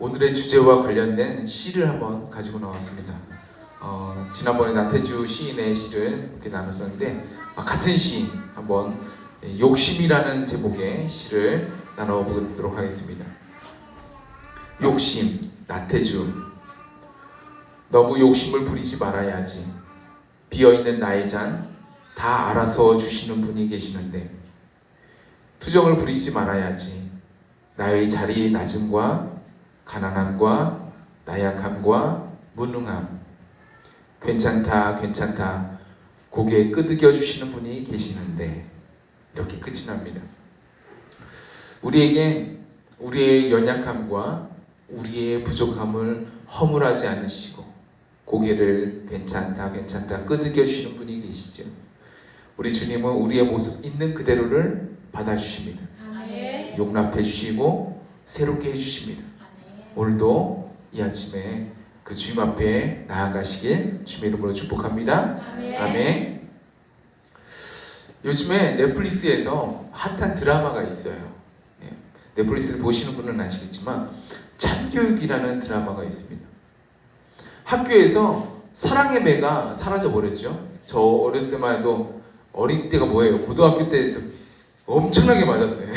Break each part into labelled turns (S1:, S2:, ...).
S1: 오늘의 주제와 관련된 시를 한번 가지고 나왔습니다. 지난번에 나태주 시인의 시를 이렇게 나눴었는데 같은 시 한번 욕심이라는 제목의 시를 나눠보도록 하겠습니다. 욕심, 나태주. 너무 욕심을 부리지 말아야지. 비어있는 나의 잔 다 알아서 주시는 분이 계시는데 투정을 부리지 말아야지. 나의 자리의 낮음과 가난함과 나약함과 무능함, 괜찮다 괜찮다 고개 끄덕여 주시는 분이 계시는데, 이렇게 끝이 납니다. 우리에게 우리의 연약함과 우리의 부족함을 허물하지 않으시고 고개를 괜찮다 괜찮다 끄덕여 주시는 분이 계시죠. 우리 주님은 우리의 모습 있는 그대로를 받아주십니다. 아멘. 용납해 주시고 새롭게 해주십니다. 아멘. 오늘도 이 아침에 그 주님 앞에 나아가시길 주님의 이름으로 축복합니다. 아멘. 아멘. 요즘에 넷플릭스에서 핫한 드라마가 있어요. 넷플릭스를 보시는 분은 아시겠지만 참교육이라는 드라마가 있습니다. 학교에서 사랑의 매가 사라져버렸죠. 저 어렸을 때만 해도, 어릴 때가 뭐예요? 고등학교 때도 엄청나게 맞았어요.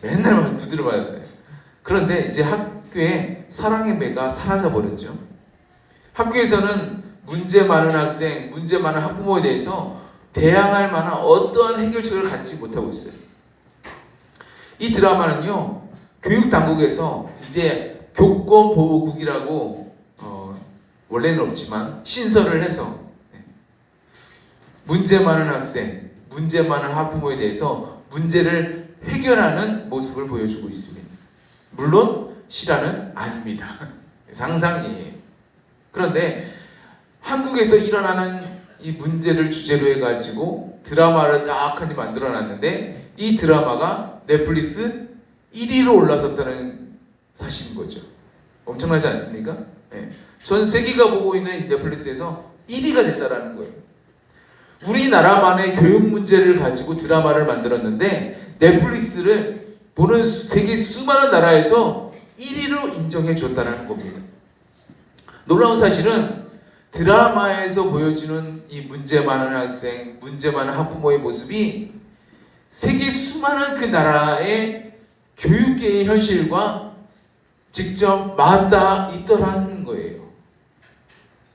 S1: 맨날 두드려 맞았어요. 그런데 이제 학교에 사랑의 매가 사라져버렸죠. 학교에서는 문제 많은 학생, 문제 많은 학부모에 대해서 대항할 만한 어떠한 해결책을 갖지 못하고 있어요. 이 드라마는요, 교육당국에서 이제 교권보호국이라고 원래는 없지만 신설을 해서 문제 많은 학생, 문제 많은 학부모에 대해서 문제를 해결하는 모습을 보여주고 있습니다. 물론 실화는 아닙니다. 상상이에요. 그런데 한국에서 일어나는 이 문제를 주제로 해가지고 드라마를 딱하니 만들어놨는데, 이 드라마가 넷플릭스 1위로 올라섰다는 사실인 거죠. 엄청나지 않습니까? 네. 전 세계가 보고 있는 넷플릭스에서 1위가 됐다라는 거예요. 우리나라만의 교육 문제를 가지고 드라마를 만들었는데 넷플릭스를 보는 세계 수많은 나라에서 1위로 인정해 줬다는 겁니다. 놀라운 사실은 드라마에서 보여주는 이 문제 많은 학생, 문제 많은 학부모의 모습이 세계 수많은 그 나라의 교육계의 현실과 직접 맞닿아 있더라는 거예요.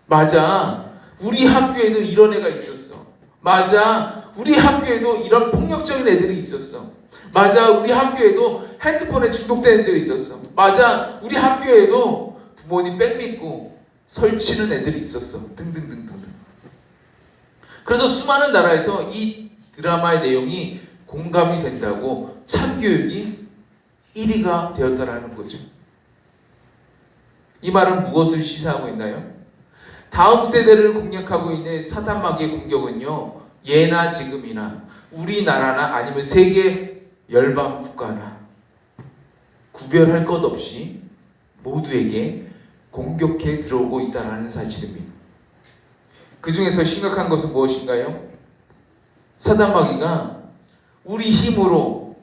S1: 맞아, 우리 학교에도 이런 애가 있었어. 맞아, 우리 학교에도 이런 폭력적인 애들이 있었어. 맞아, 우리 학교에도 핸드폰에 중독된 애들이 있었어. 맞아, 우리 학교에도 부모님 백 믿고 설치는 애들이 있었어. 등등등등등. 그래서 수많은 나라에서 이 드라마의 내용이 공감이 된다고 참교육이 1위가 되었다라는 거죠. 이 말은 무엇을 시사하고 있나요? 다음 세대를 공략하고 있는 사단 마귀의 공격은요, 예나 지금이나 우리나라나 아니면 세계 열방 국가나 구별할 것 없이 모두에게 공격해 들어오고 있다는 사실입니다. 그 중에서 심각한 것은 무엇인가요? 사단 마귀가 우리 힘으로,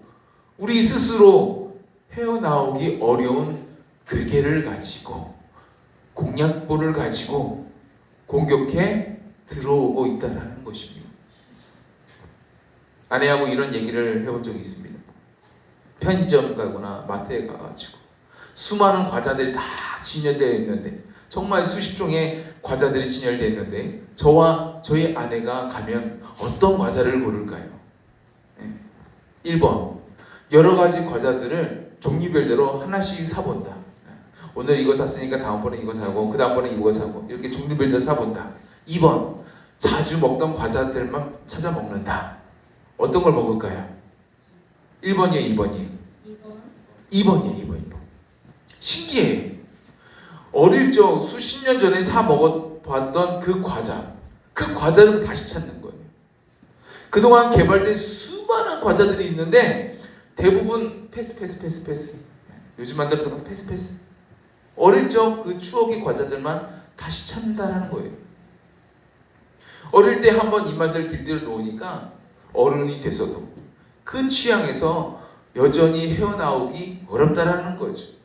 S1: 우리 스스로 헤어나오기 어려운 괴계를 가지고, 공략본을 가지고 공격해 들어오고 있다는 것입니다. 아내하고 이런 얘기를 해본 적이 있습니다. 편의점 가거나 마트에 가가지고 수많은 과자들이 다 진열되어 있는데, 정말 수십 종의 과자들이 진열되어 있는데 저와 저희 아내가 가면 어떤 과자를 고를까요? 1번, 여러 가지 과자들을 종류별대로 하나씩 사본다. 오늘 이거 샀으니까 다음번에 이거 사고, 그 다음번에 이거 사고, 이렇게 종류별대로 사본다. 2번, 자주 먹던 과자들만 찾아 먹는다. 어떤 걸 먹을까요? 1번이에요, 2번이에요? 2번이에요, 2번. 신기해요. 어릴 적 수십 년 전에 사 먹어봤던 그 과자를 다시 찾는 거예요. 그동안 개발된 수많은 과자들이 있는데 대부분 패스. 요즘 만들었던 거 패스. 어릴 적 그 추억의 과자들만 다시 찾는다라는 거예요. 어릴 때 한번 입맛을 길들여 놓으니까 어른이 돼서도 그 취향에서 여전히 헤어나오기 어렵다라는 거죠.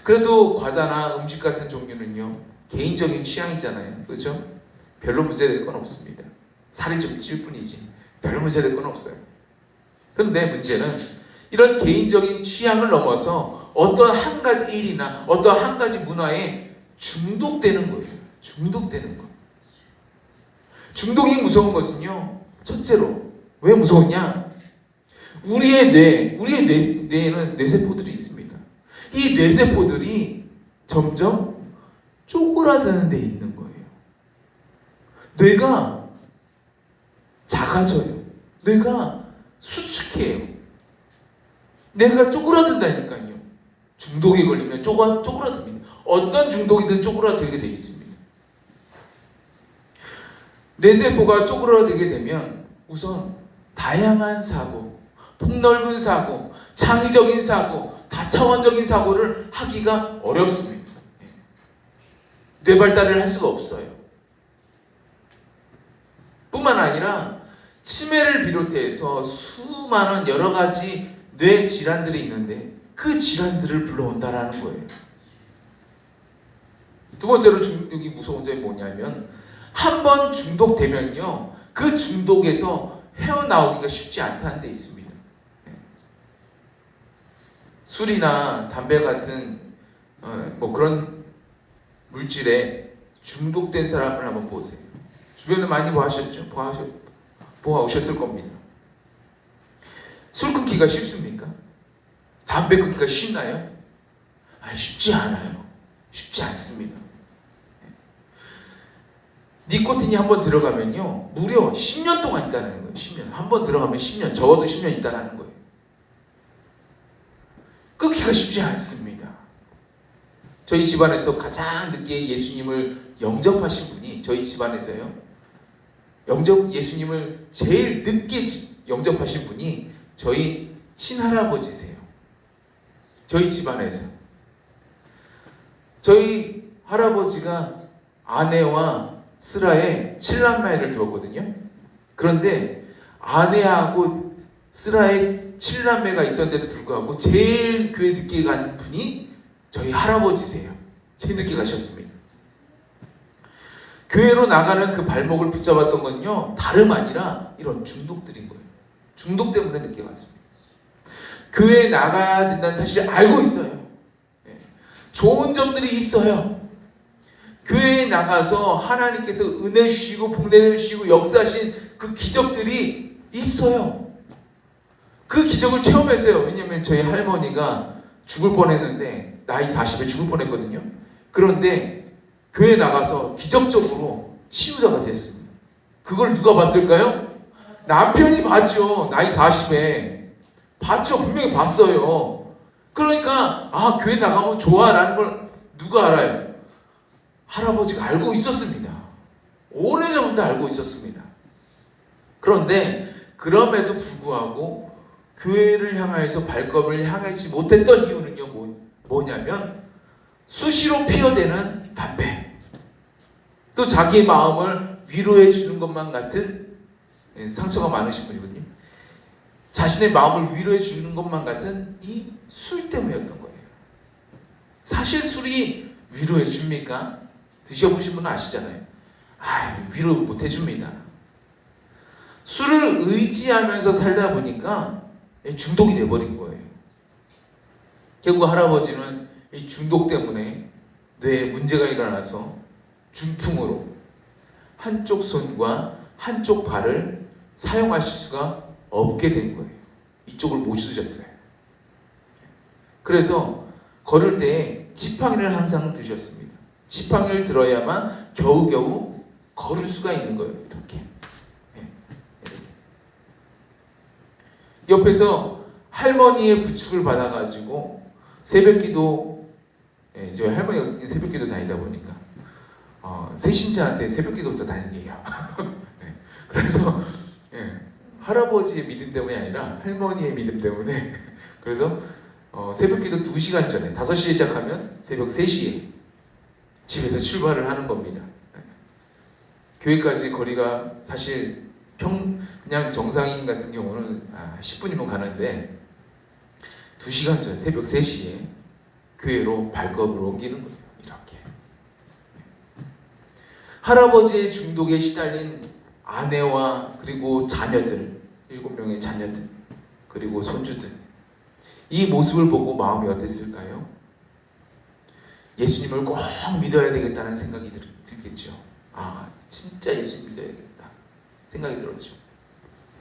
S1: 그래도 과자나 음식 같은 종류는요, 개인적인 취향이잖아요. 그렇죠? 별로 문제될 건 없습니다. 살이 좀 찔 뿐이지 별로 문제될 건 없어요. 그런데 문제는 이런 개인적인 취향을 넘어서 어떤 한 가지 일이나 어떤 한 가지 문화에 중독되는 거예요. 중독되는 거. 중독이 무서운 것은요, 첫째로 왜 무서우냐? 우리의 뇌에는 뇌세포들이 있습니다. 이 뇌세포들이 점점 쪼그라드는 데 있는 거예요. 뇌가 작아져요. 뇌가 수축해요. 뇌가 쪼그라든다니까요. 중독에 걸리면 쪼그라듭니다. 어떤 중독이든 쪼그라들게 돼 있습니다. 뇌세포가 쪼그라들게 되면 우선 다양한 사고, 폭넓은 사고, 창의적인 사고, 다차원적인 사고를 하기가 어렵습니다. 뇌 발달을 할 수가 없어요. 뿐만 아니라 치매를 비롯해서 수많은 여러 가지 뇌 질환들이 있는데 그 질환들을 불러온다라는 거예요. 두 번째로 중독이 무서운 점이 뭐냐면 한 번 중독되면요, 그 중독에서 헤어나오기가 쉽지 않다는 데 있습니다. 술이나 담배 같은 뭐 그런 물질에 중독된 사람을 한번 보세요. 주변에 많이 보아오셨을 겁니다. 술 끊기가 쉽습니까? 담배 끊기가 쉽나요? 쉽지 않아요. 쉽지 않습니다. 니코틴이 한번 들어가면요, 무려 10년 동안 있다는 거예요. 10년. 한번 들어가면 10년, 적어도 10년 있다는 거예요. 끊기가 쉽지 않습니다. 저희 집안에서 가장 늦게 예수님을 영접하신 분이, 저희 집안에서요, 예수님을 제일 늦게 영접하신 분이 저희 친할아버지세요. 저희 집안에서. 저희 할아버지가 아내와 스라에 7남매를 두었거든요. 그런데 아내하고 스라에 7남매가 있었는데도 불구하고 제일 교회 늦게 간 분이 저희 할아버지세요. 제일 늦게 가셨습니다. 교회로 나가는 그 발목을 붙잡았던 건요, 다름 아니라 이런 중독들인 거예요. 중독 때문에 늦게 갔습니다. 교회에 나가야 된다는 사실을 알고 있어요. 좋은 점들이 있어요. 교회에 나가서 하나님께서 은혜 주시고 복내를 주시고 역사하신 그 기적들이 있어요. 그 기적을 체험했어요. 왜냐면 저희 할머니가 죽을 뻔했는데, 나이 40에 죽을 뻔했거든요. 그런데 교회에 나가서 기적적으로 치유자가 됐습니다. 그걸 누가 봤을까요? 남편이 봤죠. 나이 40에 봤죠. 분명히 봤어요. 그러니까 교회 나가면 좋아라는 걸 누가 알아요? 할아버지가 알고 있었습니다. 오래전부터 알고 있었습니다. 그런데 그럼에도 불구하고 교회를 향해서 발걸음을 향하지 못했던 이유는요, 뭐냐면 수시로 피어대는 담배, 또 자기의 마음을 위로해 주는 것만 같은, 상처가 많으신 분이거든요. 자신의 마음을 위로해 주는 것만 같은 이 술 때문이었던 거예요. 사실 술이 위로해 줍니까? 드셔보신 분은 아시잖아요. 위로 못 해줍니다. 술을 의지하면서 살다 보니까 중독이 돼버린 거예요. 결국 할아버지는 이 중독 때문에 뇌에 문제가 일어나서 중풍으로 한쪽 손과 한쪽 발을 사용하실 수가 없게 된 거예요. 이쪽을 못 쓰셨어요. 그래서 걸을 때 지팡이를 항상 드셨습니다. 지팡이를 들어야만 겨우겨우 걸을 수가 있는 거예요. 이렇게. 옆에서 할머니의 부축을 받아가지고 새벽기도, 저희 할머니가 새벽기도 다니다 보니까 새신자한테 새벽기도부터 다니게요. 그래서 할아버지의 믿음 때문이 아니라 할머니의 믿음 때문에 그래서 새벽기도 2시간 전에 5시에 시작하면 새벽 3시에 집에서 출발을 하는 겁니다. 교회까지 거리가 사실 그냥 정상인 같은 경우는 10분이면 가는데 2시간 전 새벽 3시에 교회로 발걸음을 옮기는 거예요. 이렇게. 할아버지의 중독에 시달린 아내와 그리고 자녀들, 7명의 자녀들, 그리고 손주들, 이 모습을 보고 마음이 어땠을까요? 예수님을 꼭 믿어야 되겠다는 생각이 들겠죠. 아, 진짜 예수 믿어야겠다 생각이 들었죠.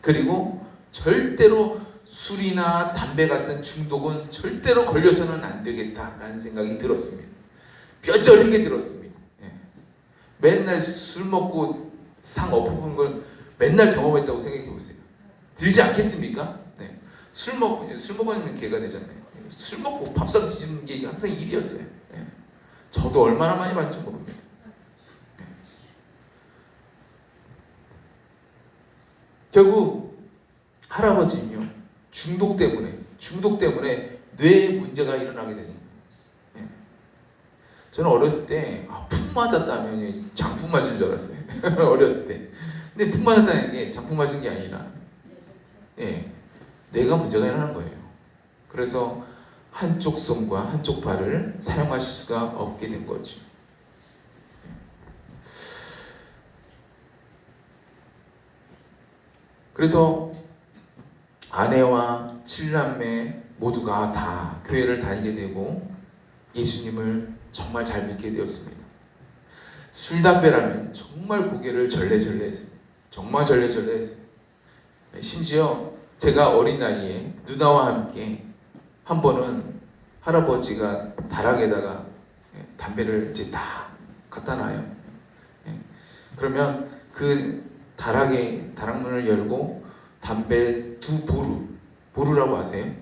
S1: 그리고 절대로 술이나 담배 같은 중독은 절대로 걸려서는 안 되겠다라는 생각이 들었습니다. 뼈저리게 들었습니다. 예. 맨날 술 먹고 상 엎어본 걸 맨날 경험했다고 생각해 보세요. 들지 않겠습니까? 네. 술 먹으면 개가 되잖아요. 술 먹고 밥상 뒤지는 게 항상 일이었어요. 예. 저도 얼마나 많이 봤는지 모릅니다. 예. 결국 할아버지는요, 중독 때문에 뇌에 문제가 일어나게 되는 거예요. 예. 저는 어렸을 때 푹 맞았다면 장풍 맞은 줄 알았어요. 어렸을 때. 근데 푹 맞았다는 게 장풍 맞은 게 아니라, 예, 뇌가 문제가 일어난 거예요. 그래서 한쪽 손과 한쪽 발을 사용하실 수가 없게 된 거죠. 그래서 아내와 7남매 모두가 다 교회를 다니게 되고 예수님을 정말 잘 믿게 되었습니다. 술, 담배라면 정말 고개를 절레절레 했습니다. 정말 절레절레 했습니다. 심지어 제가 어린 나이에 누나와 함께 한 번은 할아버지가 다락에다가 담배를 이제 다 갖다 놔요. 그러면 그 다락문을 열고 담배 2보루, 보루라고 아세요?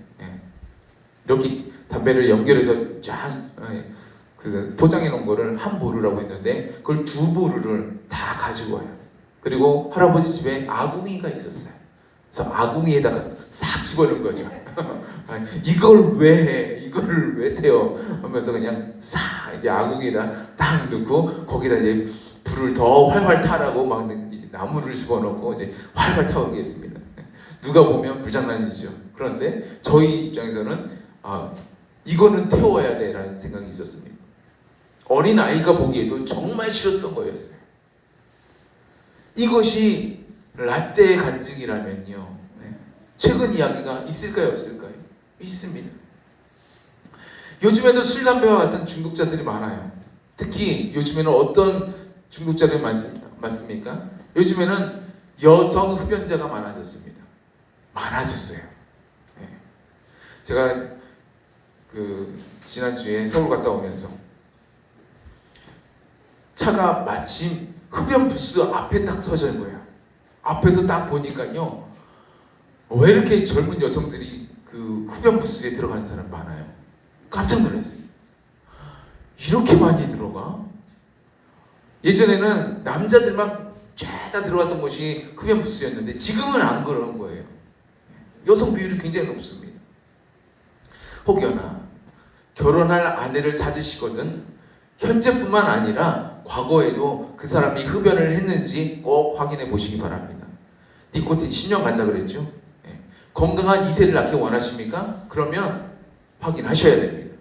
S1: 이렇게 담배를 연결해서 쫙 그 포장해 놓은 거를 한 보루라고 했는데 그걸 2보루를 다 가지고 와요. 그리고 할아버지 집에 아궁이가 있었어요. 그래서 아궁이에다가 싹 집어넣은 거죠. 이걸 왜 해? 이걸 왜 태워? 하면서 그냥 싹 이제 아궁이에다 딱 넣고 거기다 이제 불을 더 활활 타라고 막 나무를 집어넣고 이제 활활 타오르게 했습니다. 누가 보면 불장난이죠. 그런데 저희 입장에서는 이거는 태워야 돼라는 생각이 있었습니다. 어린 아이가 보기에도 정말 싫었던 거였어요. 이것이 라떼 간증이라면요, 최근 이야기가 있을까요, 없을까요? 있습니다. 요즘에도 술, 담배와 같은 중독자들이 많아요. 특히 요즘에는 어떤 중독자들이 많습니까? 요즘에는 여성 흡연자가 많아졌습니다. 많아졌어요. 제가 지난주에 서울 갔다 오면서 차가 마침 흡연 부스 앞에 딱 서진 거예요. 앞에서 딱 보니까요, 왜 이렇게 젊은 여성들이 그 흡연 부스에 들어가는 사람 많아요? 깜짝 놀랐어요. 이렇게 많이 들어가? 예전에는 남자들만 죄다 들어갔던 곳이 흡연 부스였는데 지금은 안 그런 거예요. 여성 비율이 굉장히 높습니다. 혹여나 결혼할 아내를 찾으시거든 현재뿐만 아니라 과거에도 그 사람이 흡연을 했는지 꼭 확인해 보시기 바랍니다. 니코틴 10년 간다 그랬죠? 건강한 이세를 낳기 원하십니까? 그러면 확인하셔야 됩니다.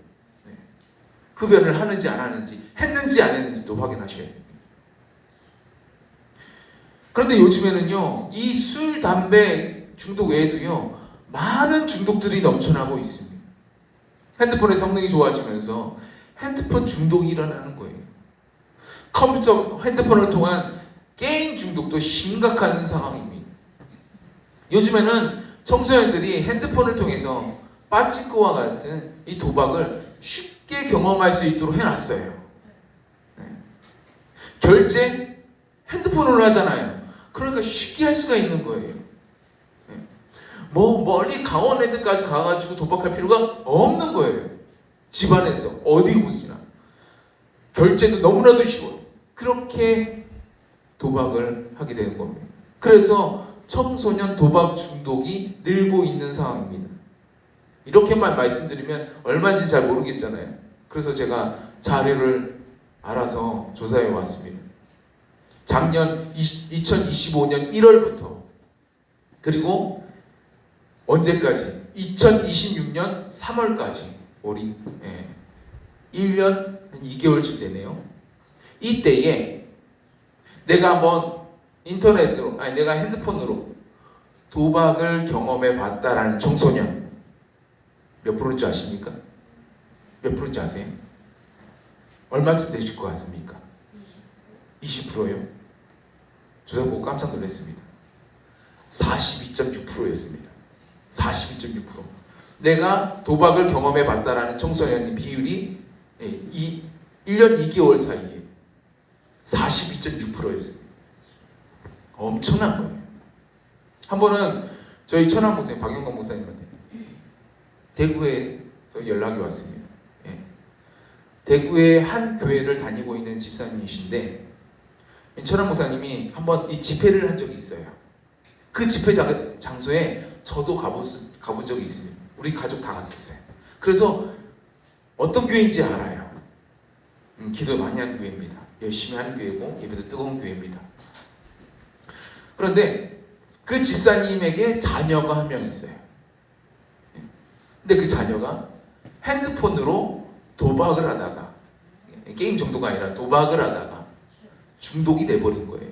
S1: 흡연을 하는지 안 하는지, 했는지 안 했는지도 확인하셔야 됩니다. 그런데 요즘에는요, 이 술, 담배 중독 외에도요, 많은 중독들이 넘쳐나고 있습니다. 핸드폰의 성능이 좋아지면서 핸드폰 중독이 일어나는 거예요. 핸드폰을 통한 게임 중독도 심각한 상황입니다. 요즘에는 청소년들이 핸드폰을 통해서 빠찌코와 같은 이 도박을 쉽게 경험할 수 있도록 해놨어요. 결제 핸드폰으로 하잖아요. 그러니까 쉽게 할 수가 있는 거예요. 뭐 멀리 강원랜드까지 가가지고 도박할 필요가 없는 거예요. 집안에서 어디 곳이나 결제도 너무나도 쉬워요. 그렇게 도박을 하게 되는 겁니다. 그래서 청소년 도박 중독이 늘고 있는 상황입니다. 이렇게만 말씀드리면 얼마인지 잘 모르겠잖아요. 그래서 제가 자료를 알아서 조사해 왔습니다. 작년 2025년 1월부터 그리고 언제까지? 2026년 3월까지 1년 2개월쯤 되네요. 이때에 내가 한번 인터넷으로, 아니 내가 핸드폰으로 도박을 경험해 봤다라는 청소년 몇 프로인지 아십니까? 몇 프로인지 아세요? 얼마쯤 되실 것 같습니까? 20%요? 조사 보고 깜짝 놀랐습니다. 42.6%였습니다. 42.6%. 내가 도박을 경험해 봤다라는 청소년 비율이 1년 2개월 사이에 42.6%였습니다. 엄청난 거예요. 한 번은 저희 천안 목사님, 박영광 목사님한테 대구에서 연락이 왔습니다. 예. 대구의 한 교회를 다니고 있는 집사님이신데 천안 목사님이 한번 이 집회를 한 적이 있어요. 그 집회 장소에 저도 가본 적이 있습니다. 우리 가족 다 갔었어요. 그래서 어떤 교회인지 알아요. 기도 많이 하는 교회입니다. 열심히 하는 교회고 예배도 뜨거운 교회입니다. 그런데 그 집사님에게 자녀가 한 명 있어요. 근데 그 자녀가 핸드폰으로 도박을 하다가, 게임 정도가 아니라 도박을 하다가 중독이 돼버린 거예요.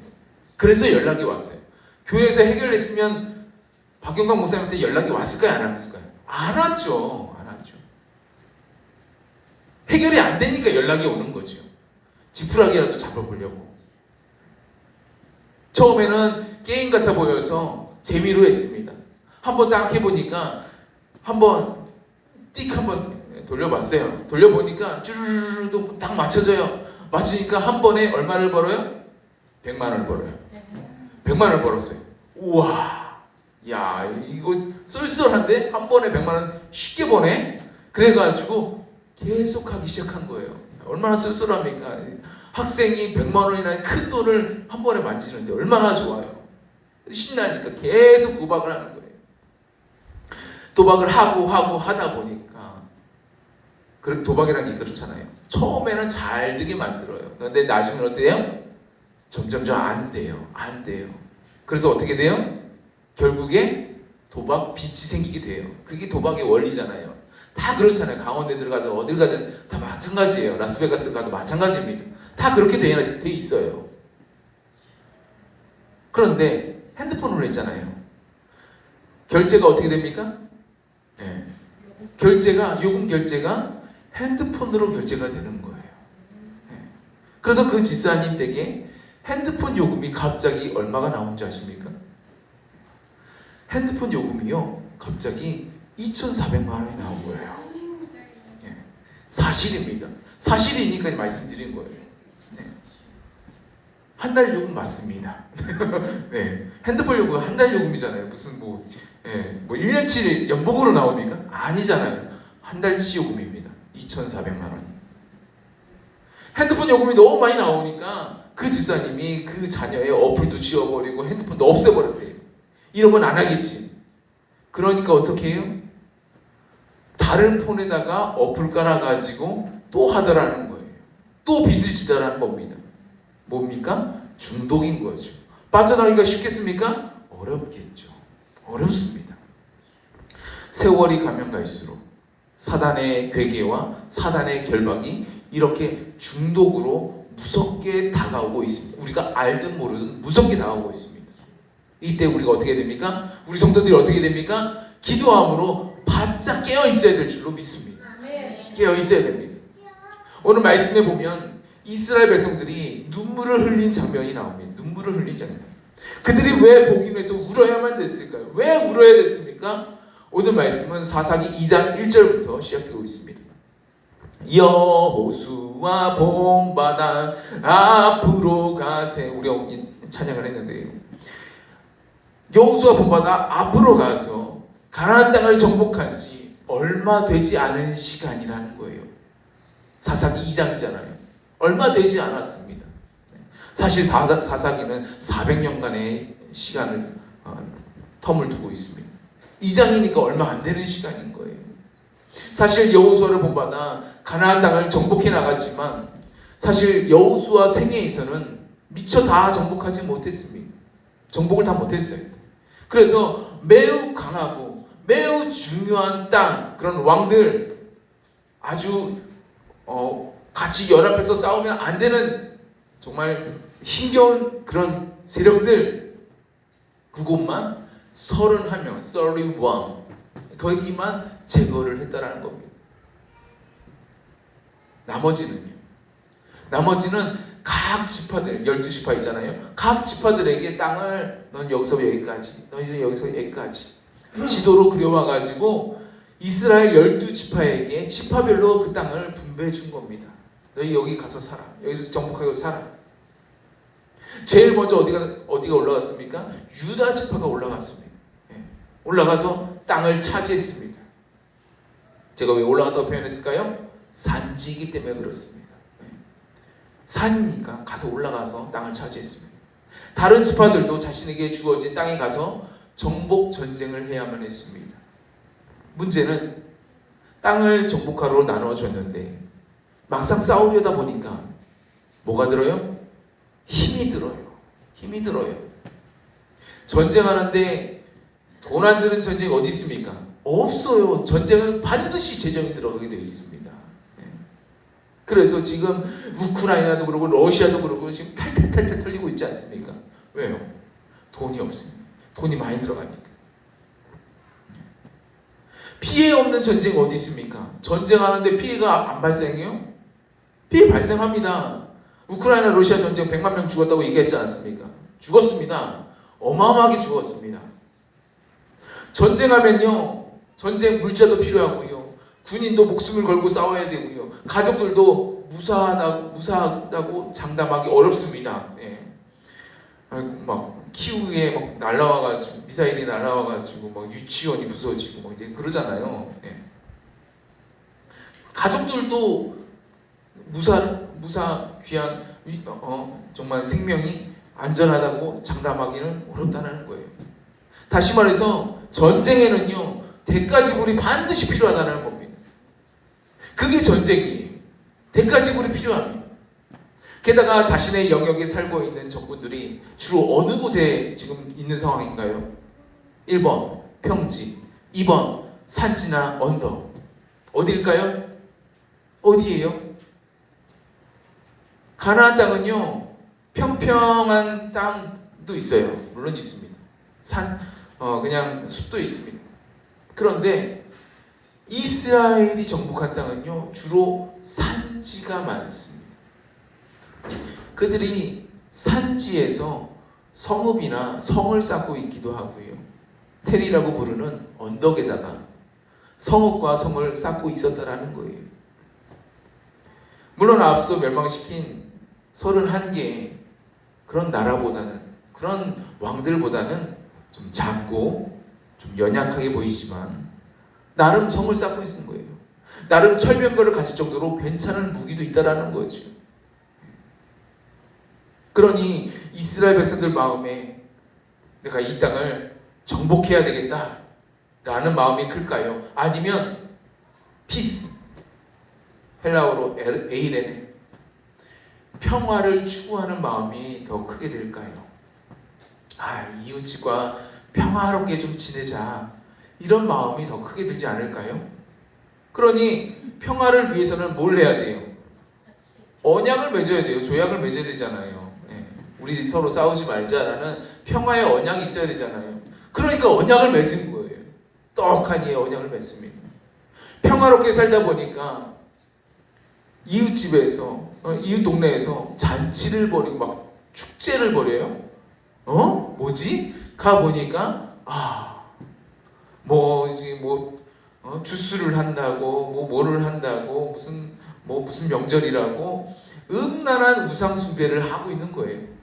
S1: 그래서 연락이 왔어요. 교회에서 해결했으면 박영광 목사님한테 연락이 왔을까요? 안 왔을까요? 안 왔죠. 안 왔죠. 해결이 안 되니까 연락이 오는 거죠. 지푸라기라도 잡아보려고. 처음에는 게임 같아 보여서 재미로 했습니다. 한번 딱 해보니까 한번 띡 한번 돌려봤어요. 돌려보니까 쭈르르르도 딱 맞춰져요. 맞추니까 한 번에 얼마를 벌어요? 100만 원을 벌어요. 100만 원을 벌었어요. 우와, 야 이거 쏠쏠한데 한 번에 100만 원 쉽게 버네. 그래가지고 계속 하기 시작한 거예요. 얼마나 쏠쏠합니까? 학생이 100만 원이나 큰 돈을 한 번에 만지는데 얼마나 좋아요. 신나니까 계속 도박을 하는 거예요. 도박을 하고 하다 보니까, 도박이라는 게 그렇잖아요. 처음에는 잘 되게 만들어요. 그런데 나중에는 어때요? 점점점 안 돼요. 안 돼요. 그래서 어떻게 돼요? 결국에 도박 빚이 생기게 돼요. 그게 도박의 원리잖아요. 다 그렇잖아요. 강원에 들어가든 어딜 가든 다 마찬가지예요. 라스베가스 가도 마찬가지입니다. 다 그렇게 돼 있어요. 그런데 핸드폰으로 했잖아요. 결제가 어떻게 됩니까? 네. 요금 결제가 핸드폰으로 결제가 되는 거예요. 네. 그래서 그 집사님 댁에 핸드폰 요금이 갑자기 얼마가 나온지 아십니까? 핸드폰 요금이요, 갑자기 2,400만 원이 나온 거예요. 네. 사실입니다. 사실이니까 말씀드린 거예요. 네. 한 달 요금 맞습니다. 네. 핸드폰 요금 한 달 요금이잖아요. 무슨 뭐 1년치 연봉으로 나옵니까? 아니잖아요. 한 달치 요금입니다. 2,400만 원이. 핸드폰 요금이 너무 많이 나오니까 그 집사님이 그 자녀의 어플도 지워버리고 핸드폰도 없애버렸대요. 이러면 안 하겠지. 그러니까 어떻게 해요? 다른 폰에다가 어플 깔아가지고 또 하더라는 거예요. 또 빚을 지더라는 겁니다. 뭡니까? 중독인 거죠. 빠져나가기가 쉽겠습니까? 어렵겠죠. 어렵습니다. 세월이 가면 갈수록 사단의 괴계와 사단의 결박이 이렇게 중독으로 무섭게 다가오고 있습니다. 우리가 알든 모르든 무섭게 다가오고 있습니다. 이때 우리가 어떻게 됩니까? 우리 성도들이 어떻게 됩니까? 기도함으로 바짝 깨어 있어야 될 줄로 믿습니다. 깨어 있어야 됩니다. 오늘 말씀에 보면 이스라엘 백성들이 눈물을 흘린 장면이 나옵니다. 눈물을 흘린 장면. 그들이 왜 복임해서 울어야만 됐을까요? 왜 울어야 됐습니까? 오늘 말씀은 사사기 2장 1절부터 시작되고 있습니다. 여호수아 본받아 앞으로 가세. 우리가 찬양을 했는데요. 여호수아 본받아 앞으로 가서 가나안 땅을 정복한 지 얼마 되지 않은 시간이라는 거예요. 사사기 2장이잖아요. 얼마 되지 않았습니다. 사실 사사기는 400년간의 시간을 텀을 두고 있습니다. 2장이니까 얼마 안 되는 시간인 거예요. 사실 여호수아를 본받아 가나안 땅을 정복해 나갔지만 사실 여호수아 생애에서는 미처 다 정복하지 못했습니다. 정복을 다 못했어요. 그래서 매우 강하고 매우 중요한 땅, 그런 왕들, 아주 같이 연합해서 싸우면 안 되는 정말 힘겨운 그런 세력들, 그곳만 31명, 31 거기만 제거를 했다라는 겁니다. 나머지는 각 지파들, 12지파 있잖아요. 각 지파들에게 땅을 넌 여기서 여기까지, 넌 이제 여기서 여기까지 지도로 그려와가지고 이스라엘 12지파에게 지파별로 그 땅을 분배해 준 겁니다. 너희 여기 가서 살아. 여기서 정복하고 살아. 제일 먼저 어디가 올라갔습니까? 유다 지파가 올라갔습니다. 올라가서 땅을 차지했습니다. 제가 왜 올라갔다고 표현했을까요? 산지이기 때문에 그렇습니다. 산이니까 가서 올라가서 땅을 차지했습니다. 다른 지파들도 자신에게 주어진 땅에 가서 정복 전쟁을 해야만 했습니다. 문제는 땅을 정복하러 나눠줬는데 막상 싸우려다 보니까 뭐가 들어요? 힘이 들어요. 전쟁하는데 돈 안 드는 전쟁이 어디 있습니까? 없어요. 전쟁은 반드시 재정이 들어가게 되어 있습니다. 그래서 지금 우크라이나도 그러고 러시아도 그러고 지금 탈탈 털리고 있지 않습니까? 왜요? 돈이 없습니다. 돈이 많이 들어가니까. 피해 없는 전쟁 어디 있습니까? 전쟁하는데 피해가 안 발생해요? 피해 발생합니다. 우크라이나 러시아 전쟁 100만 명 죽었다고 얘기했지 않습니까? 죽었습니다. 어마어마하게 죽었습니다. 전쟁하면요, 전쟁 물자도 필요하고요, 군인도 목숨을 걸고 싸워야 되고요, 가족들도 무사하다고 장담하기 어렵습니다. 막 키우에 막 날라와가지고 미사일이 날라와가지고 막 유치원이 부서지고 막 이제 그러잖아요. 가족들도 무사 귀한 정말 생명이 안전하다고 장담하기는 어렵다는 거예요. 다시 말해서 전쟁에는요, 대가 지불이 반드시 필요하다는 겁니다. 그게 전쟁이에요. 대가 지불이 필요합니다. 게다가 자신의 영역에 살고 있는 적군들이 주로 어느 곳에 지금 있는 상황인가요? 1번 평지, 2번 산지나 언덕. 어디일까요? 어디예요? 가나안 땅은요, 평평한 땅도 있어요. 물론 있습니다. 그냥 숲도 있습니다. 그런데 이스라엘이 정복한 땅은요, 주로 산지가 많습니다. 그들이 산지에서 성읍이나 성을 쌓고 있기도 하고요, 텔이라고 부르는 언덕에다가 성읍과 성을 쌓고 있었다라는 거예요. 물론 앞서 멸망시킨 31개의 그런 나라보다는, 그런 왕들보다는 좀 작고 좀 연약하게 보이지만 나름 성을 쌓고 있는 거예요. 나름 철병거를 가질 정도로 괜찮은 무기도 있다라는 거죠. 그러니 이스라엘 백성들 마음에 내가 이 땅을 정복해야 되겠다라는 마음이 클까요? 아니면 피스, 헬라어로 에이레네, 평화를 추구하는 마음이 더 크게 될까요? 이웃과 평화롭게 좀 지내자, 이런 마음이 더 크게 들지 않을까요? 그러니 평화를 위해서는 뭘 해야 돼요? 언약을 맺어야 돼요. 조약을 맺어야 되잖아요. 우리 서로 싸우지 말자라는 평화의 언약이 있어야 되잖아요. 그러니까 언약을 맺은 거예요. 떡하니 언약을 맺습니다. 평화롭게 살다 보니까 이웃집에서, 이웃 동네에서 잔치를 벌이고 막 축제를 벌여요. 뭐지? 가보니까 주스를 한다고, 뭐를 한다고, 무슨 명절이라고 음란한 우상 숭배를 하고 있는 거예요.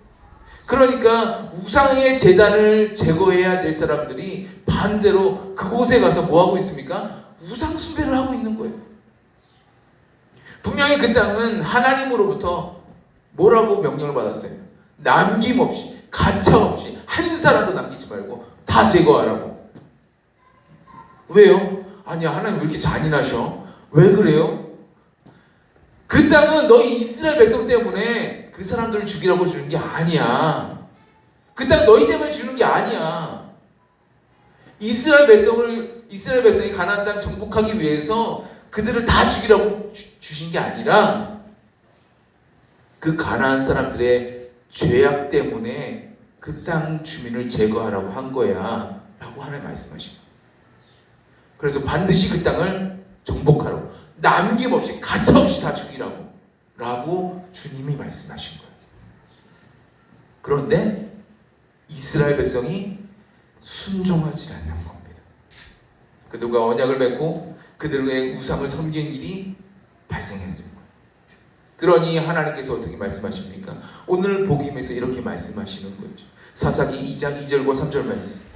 S1: 그러니까 우상의 제단을 제거해야 될 사람들이 반대로 그곳에 가서 뭐 하고 있습니까? 우상 숭배를 하고 있는 거예요. 분명히 그 땅은 하나님으로부터 뭐라고 명령을 받았어요? 남김없이, 가차없이 한 사람도 남기지 말고 다 제거하라고. 왜요? 아니야, 하나님 왜 이렇게 잔인하셔? 왜 그래요? 그 땅은 너희 이스라엘 백성 때문에 그 사람들을 죽이라고 주는 게 아니야. 그 땅 너희 때문에 주는 게 아니야. 이스라엘 백성이 가나안 땅 정복하기 위해서 그들을 다 죽이라고 주신 게 아니라 그 가나안 사람들의 죄악 때문에 그 땅 주민을 제거하라고 한 거야 라고 하나님 말씀하신 거예요. 그래서 반드시 그 땅을 정복하라고, 남김없이 가차없이 다 죽이라고 라고 주님이 말씀하신 거예요. 그런데 이스라엘 백성이 순종하지 않는 겁니다. 그들과 언약을 맺고 그들의 우상을 섬기는 일이 발생하는 거예요. 그러니 하나님께서 어떻게 말씀하십니까? 오늘 복음에서 이렇게 말씀하시는 거죠. 사사기 2장 2절과 3절 말씀.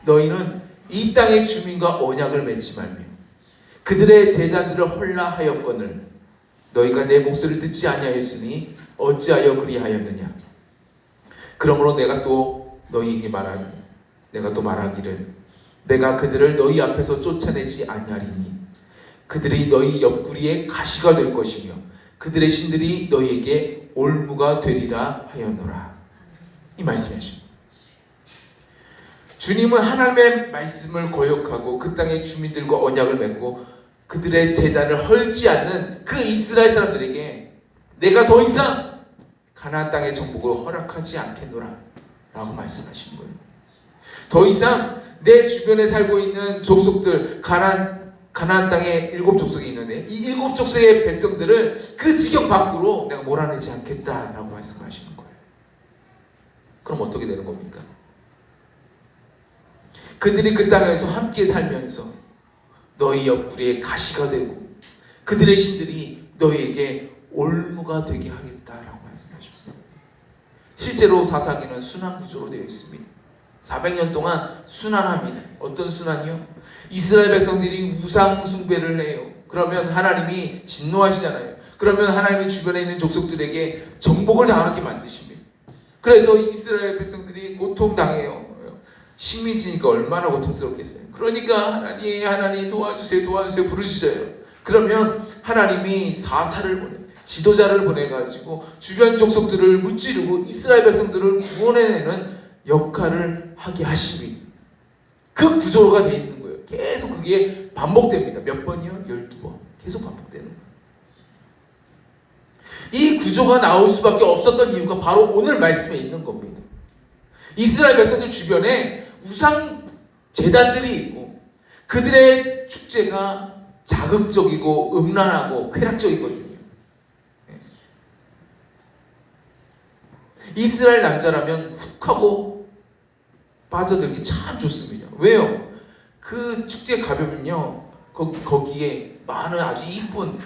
S1: 너희는 이 땅의 주민과 언약을 맺지 말며 그들의 제단들을 헐라하였거늘 너희가 내 목소리를 듣지 아니하였으니 어찌하여 그리하였느냐. 그러므로 내가 또 말하기를 내가 그들을 너희 앞에서 쫓아내지 아니하리니 그들이 너희 옆구리에 가시가 될 것이며 그들의 신들이 너희에게 올무가 되리라 하였노라. 이 말씀이십니다. 주님은 하나님의 말씀을 거역하고 그 땅의 주민들과 언약을 맺고 그들의 제단을 헐지 않는 그 이스라엘 사람들에게 내가 더 이상 가나안 땅의 정복을 허락하지 않겠노라 라고 말씀하신 거예요. 더 이상 내 주변에 살고 있는 족속들, 가나안 땅에 7족속이 있는데 이 7족속의 백성들을 그 지경 밖으로 내가 몰아내지 않겠다라고 말씀하시는 거예요. 그럼 어떻게 되는 겁니까? 그들이 그 땅에서 함께 살면서 너희 옆구리에 가시가 되고 그들의 신들이 너희에게 올무가 되게 하겠다라고 말씀하십니다. 실제로 사사기는 순환 구조로 되어 있습니다. 400년 동안 순환합니다. 어떤 순환이요? 이스라엘 백성들이 우상 숭배를 해요. 그러면 하나님이 진노하시잖아요. 그러면 하나님의 주변에 있는 족속들에게 정복을 당하게 만드십니다. 그래서 이스라엘 백성들이 고통당해요. 식민지니까 얼마나 고통스럽겠어요. 그러니까 하나님 도와주세요 부르짖어요. 그러면 하나님이 사사를 보내, 지도자를 보내가지고 주변 족속들을 무찌르고 이스라엘 백성들을 구원해내는 역할을 하게 하십니다. 그 구조가 되어 있는 거예요. 계속 그게 반복됩니다. 몇 번이요? 12번. 계속 반복되는 거예요. 이 구조가 나올 수밖에 없었던 이유가 바로 오늘 말씀에 있는 겁니다. 이스라엘 백성들 주변에 우상 제단들이 있고 그들의 축제가 자극적이고 음란하고 쾌락적이거든요. 이스라엘 남자라면 훅 하고 빠져들기 참 좋습니다. 왜요? 그 축제 가면요 거기에 많은 아주 이쁜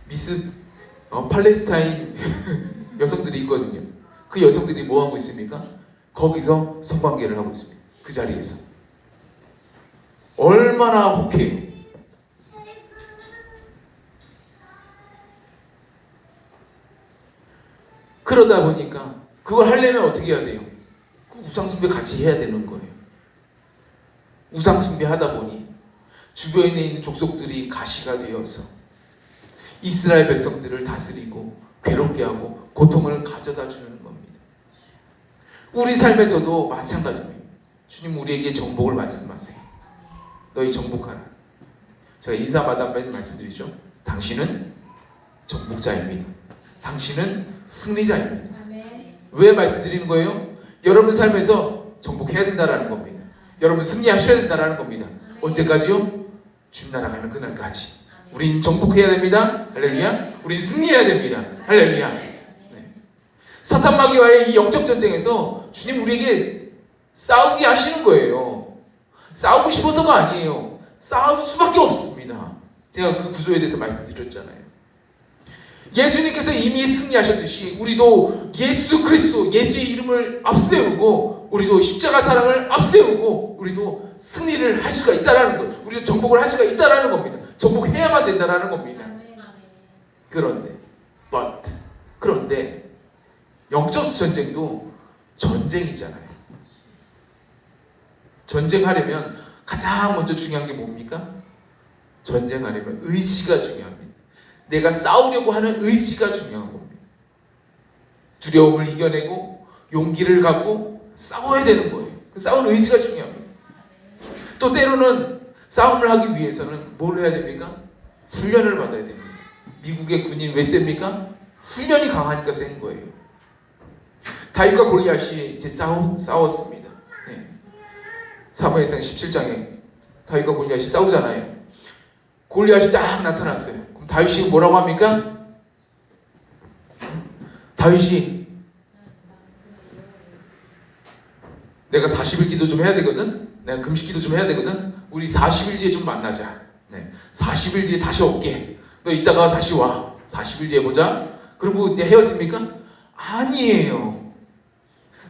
S1: 미스 팔레스타인 여성들이 있거든요. 그 여성들이 뭐 하고 있습니까? 거기서 성관계를 하고 있습니다. 그 자리에서. 얼마나 혹해요. 그러다 보니까 그걸 하려면 어떻게 해야 돼요? 그 우상숭배 같이 해야 되는 거예요. 우상숭배 하다 보니 주변에 있는 족속들이 가시가 되어서 이스라엘 백성들을 다스리고 괴롭게 하고 고통을 가져다 주는 겁니다. 우리 삶에서도 마찬가지입니다. 주님 우리에게 정복을 말씀하세요. 너희 정복하라. 제가 인사마다 한번 말씀드리죠. 당신은 정복자입니다. 당신은 승리자입니다. 왜 말씀드리는 거예요? 여러분 삶에서 정복해야 된다는 겁니다. 여러분 승리하셔야 된다는 겁니다. 언제까지요? 주님 나라 가는 그날까지. 우린 정복해야 됩니다. 할렐루야. 우린 승리해야 됩니다. 할렐루야. 사탄 마귀와의 이 영적 전쟁에서 주님 우리에게 싸우게 하시는 거예요. 싸우고 싶어서가 아니에요. 싸울 수밖에 없습니다. 제가 그 구조에 대해서 말씀드렸잖아요. 예수님께서 이미 승리하셨듯이 우리도 예수 그리스도 예수의 이름을 앞세우고 우리도 십자가 사랑을 앞세우고 우리도 승리를 할 수가 있다라는 거예요. 우리도 정복을 할 수가 있다라는 겁니다. 정복해야만 된다라는 겁니다. 그런데 영적 전쟁도 전쟁이잖아요. 전쟁하려면 가장 먼저 중요한 게 뭡니까? 전쟁하려면 의지가 중요합니다. 내가 싸우려고 하는 의지가 중요한 겁니다. 두려움을 이겨내고 용기를 갖고 싸워야 되는 거예요. 그 싸우는 의지가 중요합니다. 또 때로는 싸움을 하기 위해서는 뭘 해야 됩니까? 훈련을 받아야 됩니다. 미국의 군인 왜 셉니까? 훈련이 강하니까 센 거예요. 다윗과 골리앗이 이제 싸웠습니다. 네. 사무엘상 17장에 다윗과 골리앗이 싸우잖아요. 골리앗이 딱 나타났어요. 그럼 다윗이 뭐라고 합니까? 다윗이 내가 40일 기도 좀 해야 되거든? 내가 금식 기도 좀 해야 되거든? 우리 40일 뒤에 좀 만나자. 네. 40일 뒤에 다시 올게. 너 이따가 다시 와. 40일 뒤에 보자. 그리고 이제 헤어집니까? 아니에요.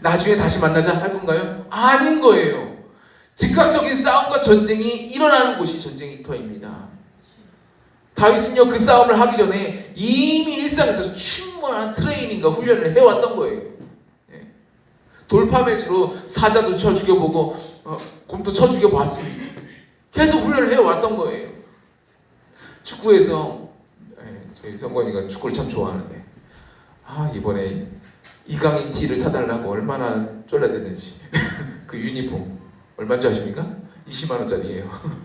S1: 나중에 다시 만나자 할 건가요? 아닌 거예요. 즉각적인 싸움과 전쟁이 일어나는 곳이 전쟁터입니다. 다윗은요, 그 싸움을 하기 전에 이미 일상에서 충분한 트레이닝과 훈련을 해왔던 거예요. 예. 돌파매치로 사자도 쳐 죽여보고 곰도 쳐 죽여봤습니다. 계속 훈련을 해왔던 거예요. 축구에서 저희 성권이가 축구를 참 좋아하는데 이번에 이강인 티를 사달라고 얼마나 쫄라댔는지 그 유니폼 얼마인지 아십니까? 20만 원짜리예요.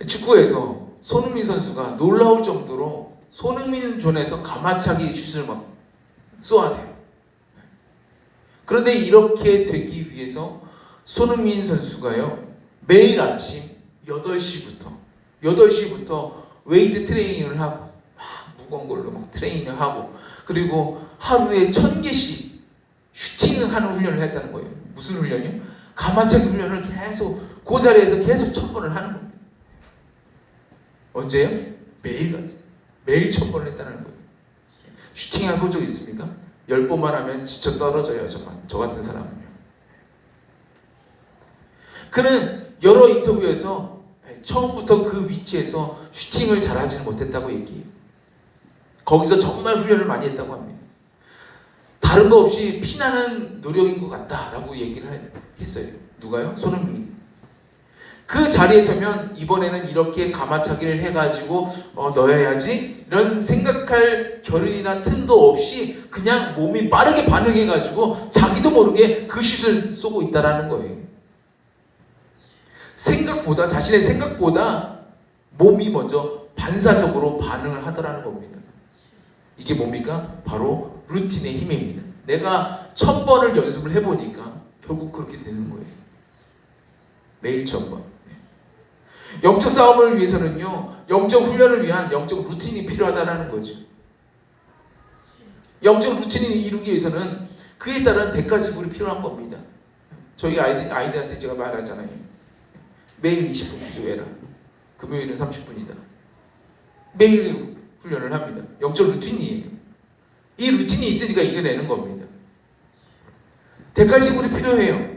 S1: 축구에서 손흥민 선수가 놀라울 정도로 손흥민 존에서 가마차기 슛을 막 쏘아내요. 그런데 이렇게 되기 위해서 손흥민 선수가요, 매일 아침 8시부터 웨이트 트레이닝을 하고 막 무거운 걸로 막 트레이닝을 하고 그리고 하루에 1000개씩 슈팅을 하는 훈련을 했다는 거예요. 무슨 훈련이요? 가마차기 훈련을 계속 그 자리에서 계속 1000번을 하는 겁니다. 언제요? 매일같이. 매일 1000번을 했다는 거예요. 슈팅 해본 적 있습니까? 10번만 하면 지쳐 떨어져요. 저 같은 사람은요. 그는 여러 인터뷰에서 처음부터 그 위치에서 슈팅을 잘하지는 못했다고 얘기해요. 거기서 정말 훈련을 많이 했다고 합니다. 다른 거 없이 피나는 노력인 것 같다라고 얘기를 했어요. 누가요? 손흥민이. 그 자리에 서면 이번에는 이렇게 가마차기를 해가지고 넣어야지 이런 생각할 겨를이나 틈도 없이 그냥 몸이 빠르게 반응해가지고 자기도 모르게 그 슛을 쏘고 있다라는 거예요. 자신의 생각보다 몸이 먼저 반사적으로 반응을 하더라는 겁니다. 이게 뭡니까? 바로 루틴의 힘입니다. 내가 1000번을 연습을 해보니까 결국 그렇게 되는 거예요. 매일 1000번. 영적 싸움을 위해서는요, 영적 훈련을 위한 영적 루틴이 필요하다는 거죠. 영적 루틴을 이루기 위해서는 그에 따른 대가 지불이 필요한 겁니다. 저희 아이들한테 제가 말하잖아요. 매일 20분 기도해라. 금요일은 30분이다. 매일 훈련을 합니다. 영적 루틴이에요. 이 루틴이 있으니까 이겨내는 겁니다. 대가 지불이 필요해요.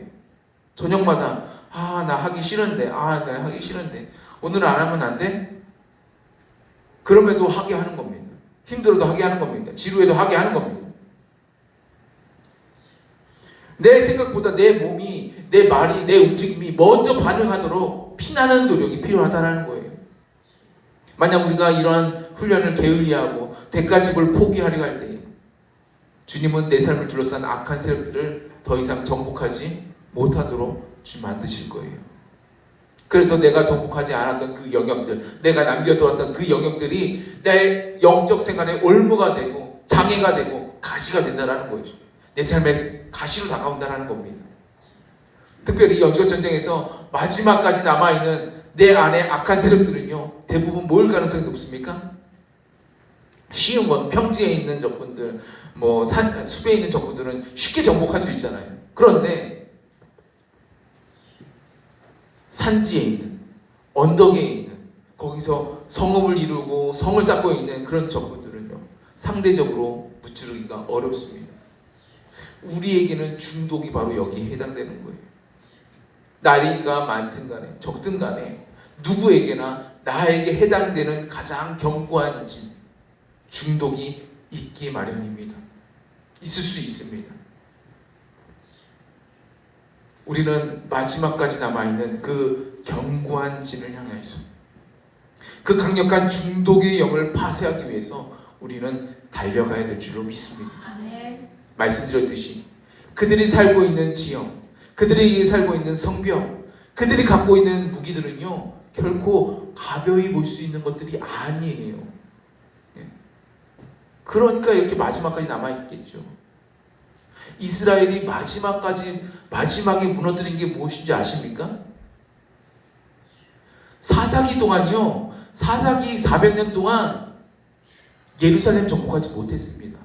S1: 저녁마다 나 하기 싫은데 나 하기 싫은데 오늘은 안 하면 안 돼? 그럼에도 하게 하는 겁니다. 힘들어도 하게 하는 겁니다. 지루해도 하게 하는 겁니다. 내 생각보다 내 몸이, 내 말이, 내 움직임이 먼저 반응하도록 피나는 노력이 필요하다는 거예요. 만약 우리가 이러한 훈련을 게을리하고 대가집을 포기하려 할 때 주님은 내 삶을 둘러싼 악한 세력들을 더 이상 정복하지 못하도록 만드실 거예요. 그래서 내가 정복하지 않았던 그 영역들, 내가 남겨두었던 그 영역들이 내 영적 생활의 올무가 되고 장애가 되고 가시가 된다는 거죠. 내 삶의 가시로 다가온다는 겁니다. 특별히 영적 전쟁에서 마지막까지 남아있는 내 안에 악한 세력들은요, 대부분 뭘 가능성이 높습니까? 쉬운 건 평지에 있는 적군들, 숲에 있는 적군들은 쉽게 정복할 수 있잖아요. 그런데 산지에 있는, 언덕에 있는, 거기서 성읍을 이루고 성을 쌓고 있는 그런 적군들은요, 상대적으로 무찌르기가 어렵습니다. 우리에게는 중독이 바로 여기에 해당되는 거예요. 나이가 많든 간에 적든 간에 누구에게나 나에게 해당되는 가장 견고한 중독이 있기 마련입니다. 있을 수 있습니다. 우리는 마지막까지 남아있는 그 견고한 진을 향해서 그 강력한 중독의 영을 파쇄하기 위해서 우리는 달려가야 될 줄로 믿습니다. 아멘. 말씀드렸듯이 그들이 살고 있는 지형, 그들이 살고 있는 성벽, 그들이 갖고 있는 무기들은요 결코 가벼이 볼 수 있는 것들이 아니에요. 예. 그러니까 이렇게 마지막까지 남아있겠죠. 이스라엘이 마지막에 무너뜨린 게 무엇인지 아십니까? 사사기 동안요, 사사기 400년 동안 예루살렘 정복하지 못했습니다.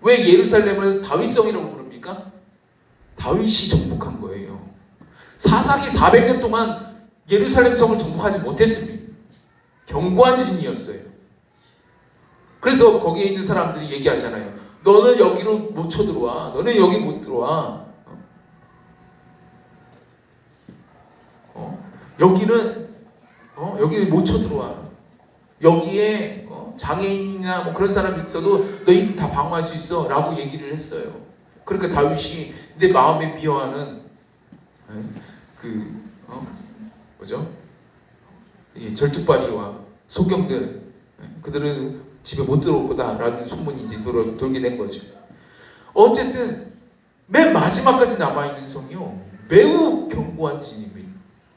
S1: 왜 예루살렘을 다윗성이라고 부릅니까? 다윗이 정복한 거예요. 사사기 400년 동안 예루살렘 성을 정복하지 못했습니다. 견고한 진이었어요. 그래서 거기에 있는 사람들이 얘기하잖아요. 너는 여기로 못 쳐들어와. 너는 여기 못 들어와. 여기는 못 쳐들어와. 여기에 장애인이나 뭐 그런 사람이 있어도 너희 다 방어할 수 있어 라고 얘기를 했어요. 그러니까 다윗이 내 마음에 미워하는 절뚝발이와 소경들, 그들은 집에 못 들어올 거다라는 소문이 이제 돌게 된 거죠. 어쨌든 맨 마지막까지 남아있는 성이요, 매우 견고한 진입니다.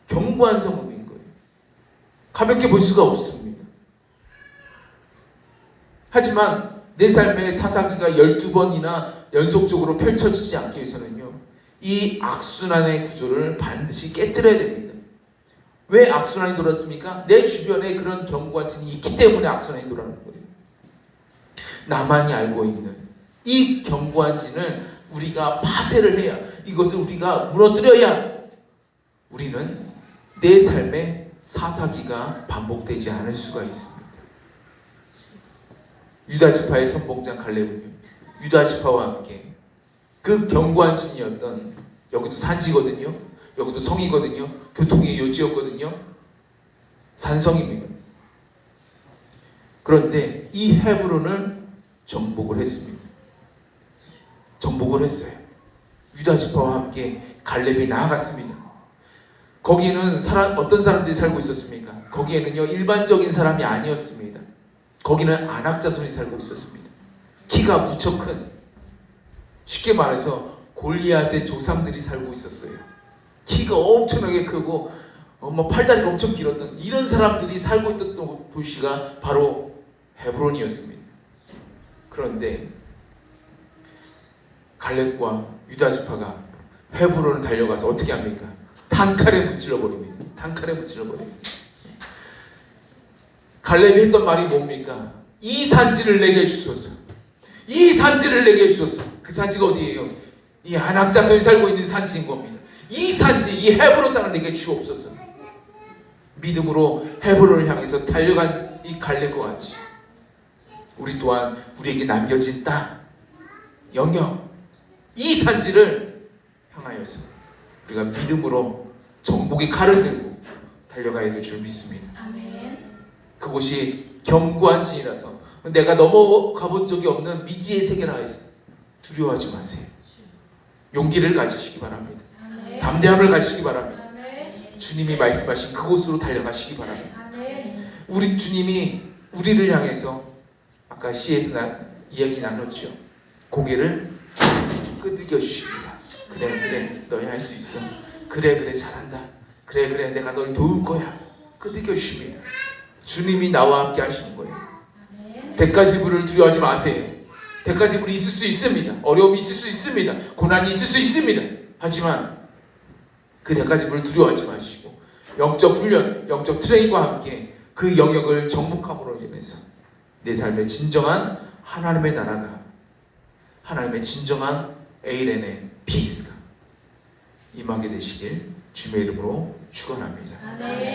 S1: 견고한 성읍인 거예요. 가볍게 볼 수가 없습니다. 하지만 내 삶의 사사기가 12번이나 연속적으로 펼쳐지지 않기 위해서는요, 이 악순환의 구조를 반드시 깨뜨려야 됩니다. 왜 악순환이 돌았습니까? 내 주변에 그런 견고한 진이 있기 때문에 악순환이 돌아가는 거예요. 나만이 알고 있는 이 견고한 진을 우리가 파쇄를 해야, 이것을 우리가 무너뜨려야 우리는 내 삶의 사사기가 반복되지 않을 수가 있습니다. 유다 지파의 선봉장 갈렙은요, 유다 지파와 함께 그 견고한 진이었던, 여기도 산지거든요, 여기도 성이거든요, 교통의 요지였거든요, 산성입니다. 그런데 이 헤브론을 정복을 했습니다. 정복을 했어요. 유다 지파와 함께 갈렙이 나아갔습니다. 거기에는 어떤 사람들이 살고 있었습니까? 거기에는요, 일반적인 사람이 아니었습니다. 거기는 안악 자손이 살고 있었습니다. 키가 무척 큰, 쉽게 말해서 골리앗의 조상들이 살고 있었어요. 키가 엄청나게 크고 팔다리가 엄청 길었던 이런 사람들이 살고 있던 도시가 바로 헤브론이었습니다. 그런데 갈렙과 유다 지파가 헤브론을 달려가서 어떻게 합니까? 단칼에 무찔러 버립니다. 단칼에 무찔러 버립니다. 갈렙이 했던 말이 뭡니까? 이 산지를 내게 주소서. 이 산지를 내게 주소서. 그 산지가 어디예요? 이 안악 자손이 살고 있는 산지인 겁니다. 이 산지, 이 헤브론 땅을 내게 주옵소서. 믿음으로 헤브론을 향해서 달려간 이 갈렙과 같이 우리 또한 우리에게 남겨진 땅, 영역, 이 산지를 향하여서 우리가 믿음으로 정복의 칼을 들고 달려가야 될 줄 믿습니다.
S2: 아멘.
S1: 그곳이 견고한 진이라서, 내가 넘어가 본 적이 없는 미지의 세계라 해서 두려워하지 마세요. 용기를 가지시기 바랍니다.
S2: 아멘.
S1: 담대함을 가지시기 바랍니다.
S2: 아멘.
S1: 주님이 말씀하신 그곳으로 달려가시기 바랍니다.
S2: 아멘.
S1: 우리 주님이 우리를 향해서 아까 시에서 이야기 나눴죠. 고개를 끄덕여 주십니다. 그래 너희 할 수 있어. 그래 잘한다. 그래 내가 널 도울 거야. 끄덕여 주십니다. 주님이 나와 함께 하시는 거예요. 대가지불을 두려워하지 마세요. 대가지불이 있을 수 있습니다. 어려움이 있을 수 있습니다. 고난이 있을 수 있습니다. 하지만 그 대가지불을 두려워하지 마시고 영적 훈련, 영적 트레이닝과 함께 그 영역을 정복함으로 인해서 내 삶의 진정한 하나님의 나라가, 하나님의 진정한 에이렌의 피스가 임하게 되시길 주의 이름으로 축원합니다.
S2: 아멘.